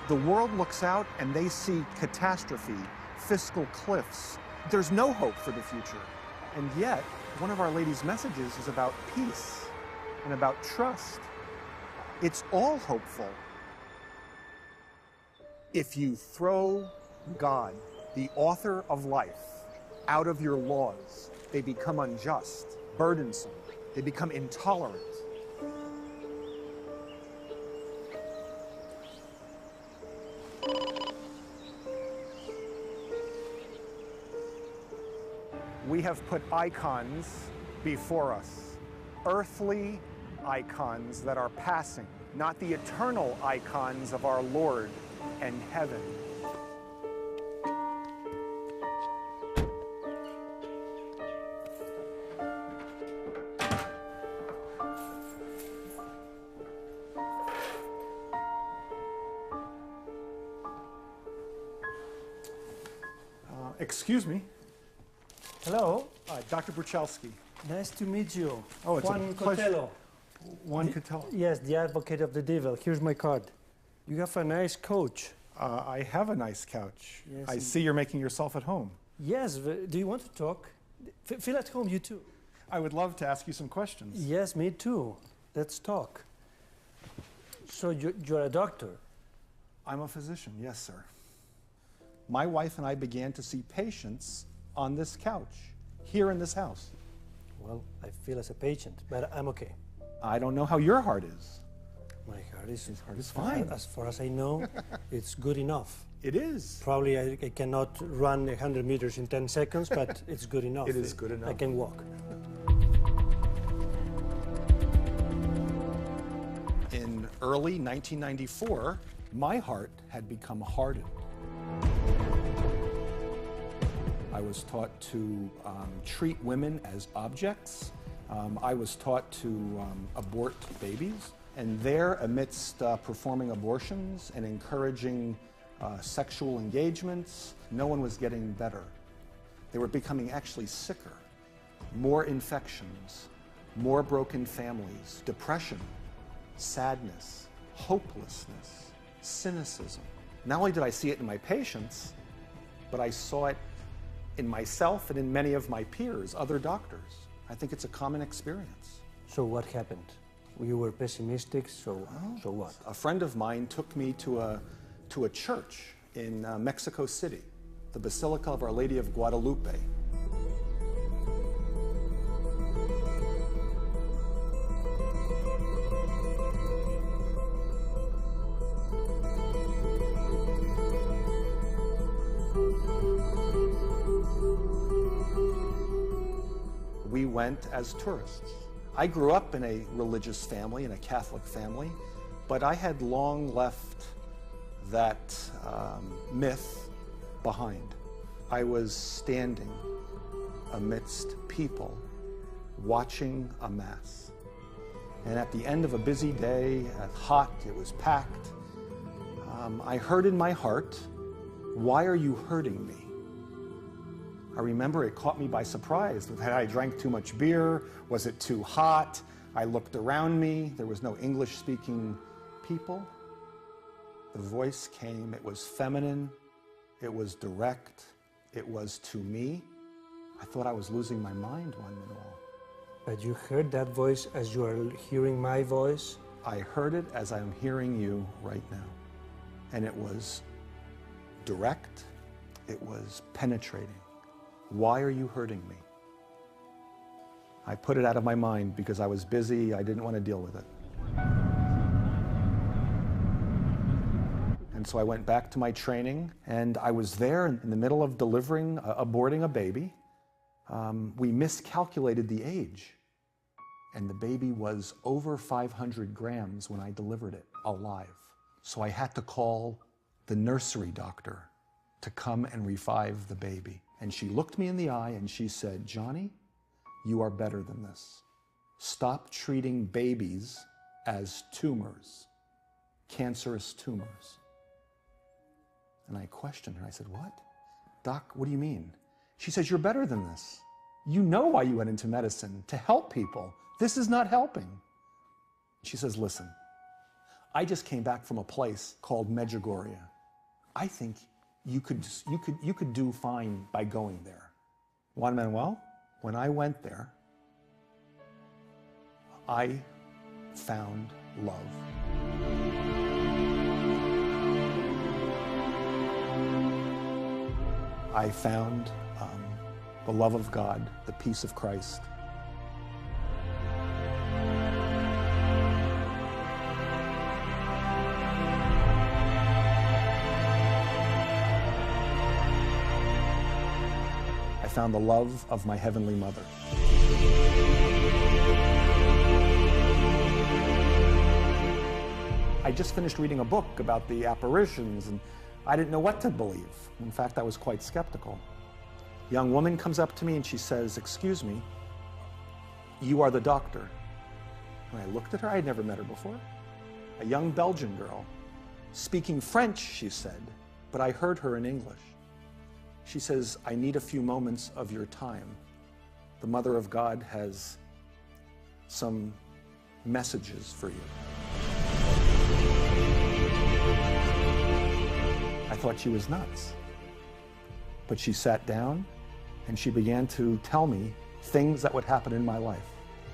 The world looks out and they see catastrophe, fiscal cliffs. There's no hope for the future. And yet, one of Our Lady's messages is about peace and about trust. It's all hopeful. If you throw God, the author of life, out of your laws, they become unjust, burdensome, they become intolerant. We have put icons before us, earthly icons that are passing, not the eternal icons of our Lord and heaven. Excuse me. Hello. Dr. Bruchalski. Nice to meet you. Oh, it's Juan a pleasure. Cotello. Juan Cotello. Yes, the advocate of the devil. Here's my card. You have a nice couch. I have a nice couch. Yes, I see you're making yourself at home. Yes, do you want to talk? Feel at home, you too. I would love to ask you some questions. Yes, me too. Let's talk. So you're a doctor? I'm a physician, yes, sir. My wife and I began to see patients on this couch, here in this house. Well, I feel as a patient, but I'm okay. I don't know how your heart is. My heart is fine. As far as I know, it's good enough. It is. Probably I cannot run 100 meters in 10 seconds, but it's good enough. It is good enough. I can walk. In early 1994, my heart had become hardened. I was taught to treat women as objects. I was taught to abort babies. And there, amidst performing abortions and encouraging sexual engagements, no one was getting better. They were becoming actually sicker. More infections, more broken families, depression, sadness, hopelessness, cynicism. Not only did I see it in my patients, but I saw it in myself and in many of my peers, other doctors. I think it's a common experience. So what happened? You were pessimistic, so what? A friend of mine took me to a church in Mexico City, the Basilica of Our Lady of Guadalupe. We went as tourists. I grew up in a religious family, in a Catholic family, but I had long left that myth behind. I was standing amidst people watching a mass. And at the end of a busy day, hot, it was packed, I heard in my heart, "Why are you hurting me?" I remember it caught me by surprise. Had I drank too much beer? Was it too hot? I looked around me. There was no English-speaking people. The voice came. It was feminine. It was direct. It was to me. I thought I was losing my mind, Juan Manuel. But you heard that voice as you are hearing my voice? I heard it as I'm hearing you right now. And it was direct. It was penetrating. Why are you hurting me? I put it out of my mind because I was busy. I didn't want to deal with it. And so I went back to my training, and I was there in the middle of aborting a baby. We miscalculated the age, and the baby was over 500 grams when I delivered it alive. So I had to call the nursery doctor to come and revive the baby. And she looked me in the eye and she said, "Johnny, you are better than this. Stop treating babies as tumors, cancerous tumors." And I questioned her. I said, "What? Doc, what do you mean?" She says, "You're better than this. You know why you went into medicine, to help people. This is not helping." She says, "Listen, I just came back from a place called Medjugorje. I think you could do fine by going there. Juan Manuel, when I went there, I found love. I found the love of God, the peace of Christ. I found the love of my Heavenly Mother. I just finished reading a book about the apparitions, and I didn't know what to believe. In fact, I was quite skeptical. A young woman comes up to me and she says, "Excuse me, you are the doctor." And I looked at her. I had never met her before. A young Belgian girl, speaking French, she said, but I heard her in English. She says, "I need a few moments of your time. The Mother of God has some messages for you." I thought she was nuts. But she sat down and she began to tell me things that would happen in my life.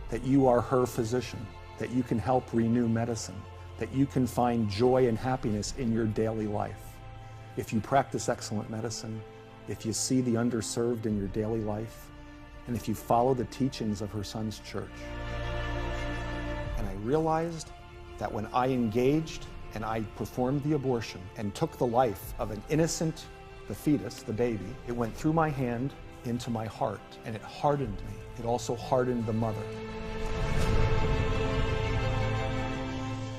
That you are her physician, that you can help renew medicine, that you can find joy and happiness in your daily life. If you practice excellent medicine, if you see the underserved in your daily life, and if you follow the teachings of her Son's church. And I realized that when I engaged and I performed the abortion and took the life of an innocent, the fetus, the baby, it went through my hand into my heart, and it hardened me. It also hardened the mother.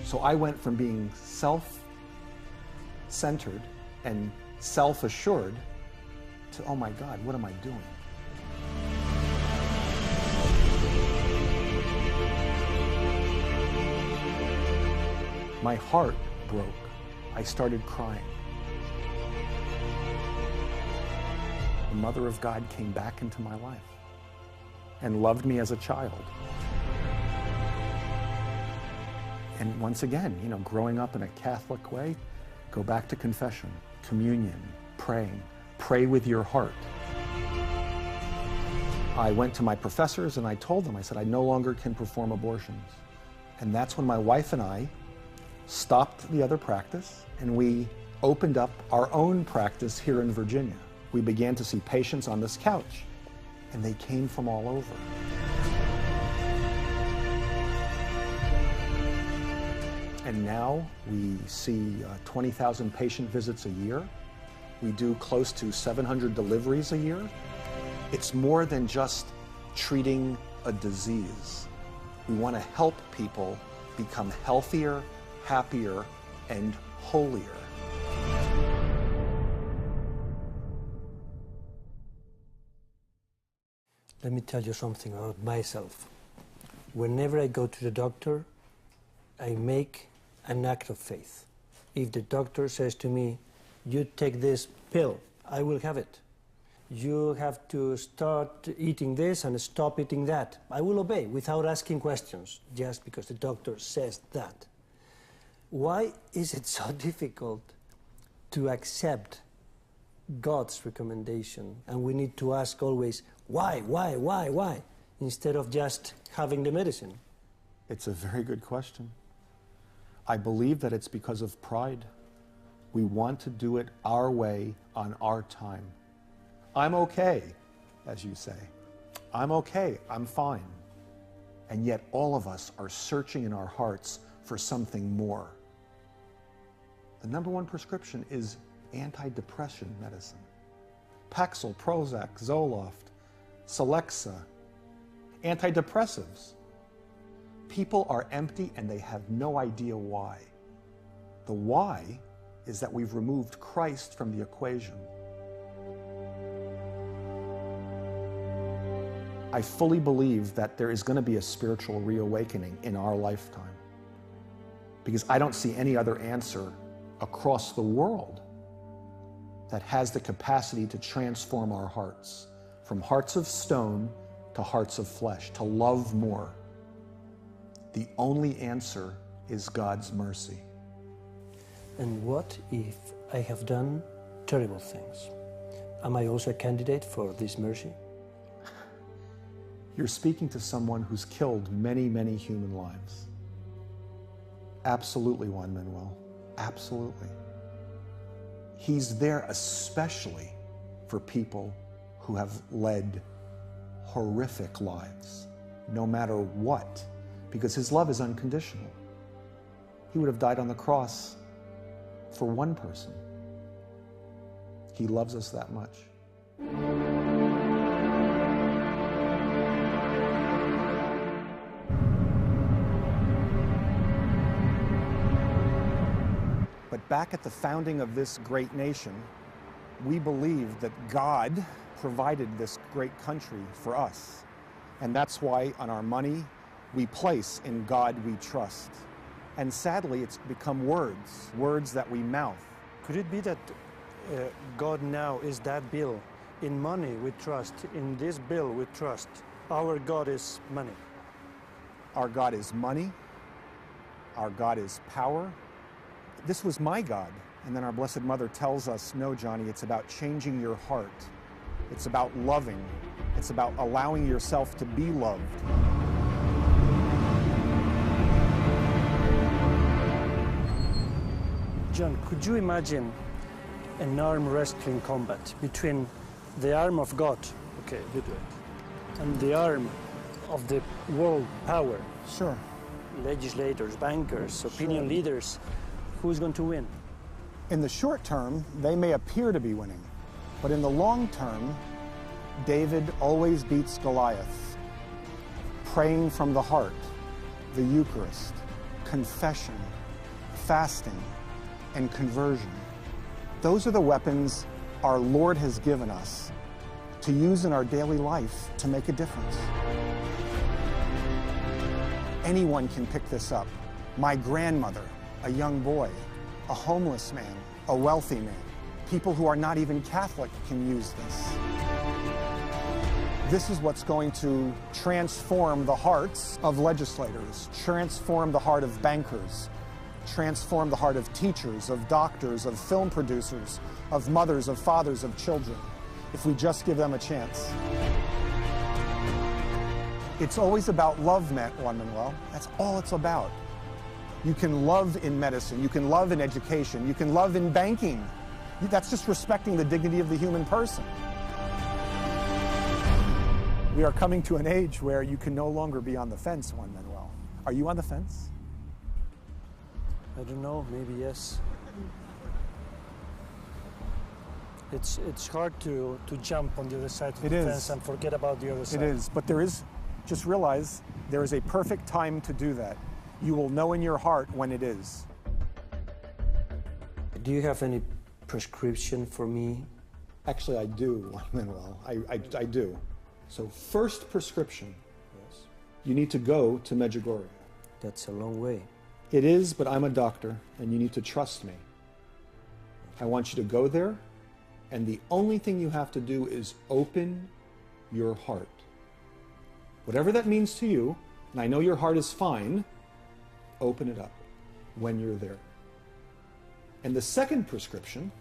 So I went from being self-centered and self-assured to, oh my God, what am I doing? My heart broke. I started crying. The Mother of God came back into my life and loved me as a child. And once again, you know, growing up in a Catholic way, go back to confession, communion, praying. Pray with your heart. I went to my professors and I told them, I said, I no longer can perform abortions. And that's when my wife and I stopped the other practice and we opened up our own practice here in Virginia. We began to see patients on this couch, and they came from all over. And now we see 20,000 patient visits a year. We do close to 700 deliveries a year. It's more than just treating a disease. We want to help people become healthier, happier, and holier. Let me tell you something about myself. Whenever I go to the doctor, I make an act of faith. If the doctor says to me, you take this pill, I will have it. You have to start eating this and stop eating that. I will obey without asking questions, just because the doctor says that. Why is it so difficult to accept God's recommendation? And we need to ask always, why, instead of just having the medicine? It's a very good question. I believe that it's because of pride. We want to do it our way on our time. I'm okay, as you say. I'm okay, I'm fine. And yet all of us are searching in our hearts for something more. The number one prescription is antidepressant medicine. Paxil, Prozac, Zoloft, Celexa, antidepressives. People are empty and they have no idea why. The why is that we've removed Christ from the equation. I fully believe that there is going to be a spiritual reawakening in our lifetime, because I don't see any other answer across the world that has the capacity to transform our hearts from hearts of stone to hearts of flesh, to love more. The only answer is God's mercy. And what if I have done terrible things? Am I also a candidate for this mercy? You're speaking to someone who's killed many, many human lives. Absolutely, Juan Manuel. Absolutely. He's there especially for people who have led horrific lives, no matter what, because his love is unconditional. He would have died on the cross for one person. He loves us that much. But back at the founding of this great nation, we believed that God provided this great country for us. And that's why on our money, we place "In God we trust." And sadly, it's become words that we mouth. Could it be that God now is that bill? In money we trust, in this bill we trust. Our God is money. Our God is money. Our God is power. This was my God. And then our Blessed Mother tells us, no, Johnny, it's about changing your heart. It's about loving. It's about allowing yourself to be loved. John, could you imagine an arm wrestling combat between the arm of God, okay, you do it, and the arm of the world power? Sure. Legislators, bankers, opinion leaders. Who's going to win? In the short term, they may appear to be winning, but in the long term, David always beats Goliath. Praying from the heart, the Eucharist, confession, fasting, and conversion. Those are the weapons our Lord has given us to use in our daily life to make a difference. Anyone can pick this up. My grandmother, a young boy, a homeless man, a wealthy man. People who are not even Catholic can use this. This is what's going to transform the hearts of legislators, transform the heart of bankers, transform the heart of teachers, of doctors, of film producers, of mothers, of fathers, of children, if we just give them a chance. It's always about love, Juan Manuel. That's all it's about. You can love in medicine, you can love in education, you can love in banking. That's just respecting the dignity of the human person. We are coming to an age where you can no longer be on the fence, Juan Manuel. Are you on the fence? I don't know, maybe yes. It's hard to jump on the other side of the fence and forget about the other side. It is, but just realize there is a perfect time to do that. You will know in your heart when it is. Do you have any prescription for me? Actually, I do, Juan Manuel. I do. So first prescription, Yes. you need to go to Medjugorje. That's a long way. It is, but I'm a doctor, and you need to trust me. I want you to go there, and the only thing you have to do is open your heart. Whatever that means to you, and I know your heart is fine, open it up when you're there. And the second prescription,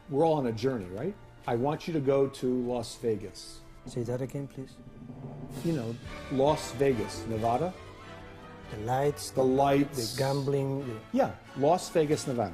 we're all on a journey, right? I want you to go to Las Vegas. Say that again, please. You know, Las Vegas, Nevada. The lights, The lights. the gambling. Yeah, Las Vegas, Nevada.